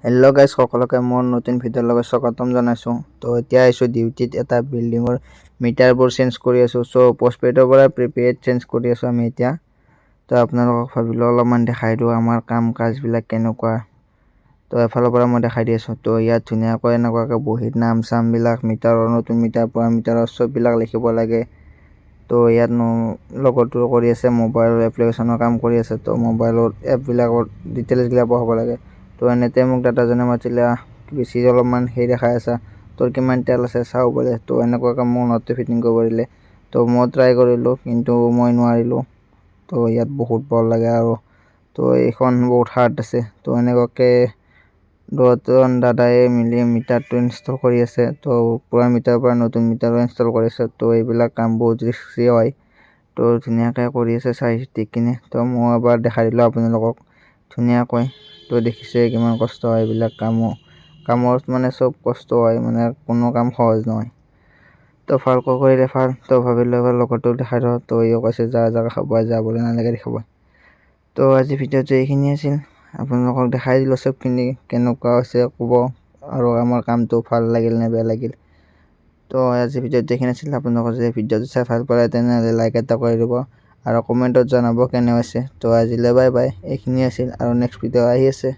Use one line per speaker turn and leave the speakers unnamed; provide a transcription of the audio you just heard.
Hello' guys সকলোকে মোৰ নতুন ভিডিঅ'ৰ লগত স্বাগতম জনাইছোঁ। তো এতিয়া আহিছোঁ ডিউটিত এটা বিল্ডিঙৰ মিটাৰবোৰ চেঞ্জ কৰি আছোঁ। চ' পষ্টপেইডৰ পৰা প্ৰিপেইড চেঞ্জ কৰি আছোঁ আমি এতিয়া। তো আপোনালোকক ভাবিলোঁ অলপমান দেখাই দিওঁ আমাৰ কাম কাজবিলাক কেনেকুৱা। তো এফালৰ পৰা মই দেখাই দি আছোঁ। তো ইয়াত ধুনীয়াকৈ এনেকুৱাকৈ বহীত নাম চামবিলাক মিটাৰৰ নতুন মিটাৰ পৰা মিটাৰৰ চববিলাক লিখিব লাগে। তো ইয়াত লগতো কৰি আছে মোবাইলৰ এপ্লিকেশ্যনৰ কাম কৰি আছে। তো মোবাইলৰ এপবিলাকৰ ডিটেইলছবিলাক পঢ়াব লাগে। তো এনেতে মোক দাদাজনে মাতিলে বেছি অলপমান সেই দেখাই আছা তোৰ কিমান তেল আছে চাওঁ বোলে। তো এনেকুৱাকৈ মোক নটটো ফিটিং কৰিব দিলে। তো মই ট্ৰাই কৰিলোঁ কিন্তু মই নোৱাৰিলোঁ। তো ইয়াত বহুত বল লাগে আৰু তো এইখন বহুত হাৰ্ড আছে। তো এনেকুৱাকৈ দুজন দাদাই মিলি মিটাৰটো ইনষ্টল কৰি আছে। তো পুৰা মিটাৰৰ পৰা নতুন মিটাৰো ইনষ্টল কৰিছে। তো এইবিলাক কাম বহুত ৰিস্কি হয়। তো ধুনীয়াকৈ কৰি আছে চাই চিতি কিনে। তো মই এবাৰ দেখাই দিলোঁ আপোনালোকক ধুনীয়াকৈ। তো দেখিছে কিমান কষ্ট হয় এইবিলাক কামত মানে চব কষ্ট হয়, মানে কোনো কাম সহজ নহয়। তো ভালকৈ কৰিলে ভাল। তো ভাবিলোঁ এবাৰ লগতো দেখাই দিওঁ। তো ইও কৈছে যা খাব যাবলৈ নালাগে দেখাব। তো আজি ভিডিঅ'টো এইখিনি আছিল। আপোনালোকক দেখাই দিলোঁ চবখিনি কেনেকুৱা হৈছে ক'ব আৰু আমাৰ কামটো ভাল লাগিল নে বেয়া লাগিল। তো আজি ভিডিঅ'টো এইখিনি আছিল। আপোনালোকে যদি ভিডিঅ'টো চাই ভাল পালে তেনেহ'লে লাইক এটা কৰি দিব আৰু কমেণ্টত জনাব কেনে হৈছে। তো আজিলৈ বাই বাই, এইখিনি আছিল আৰু নেক্সট ভিডিঅ' আহি আছে।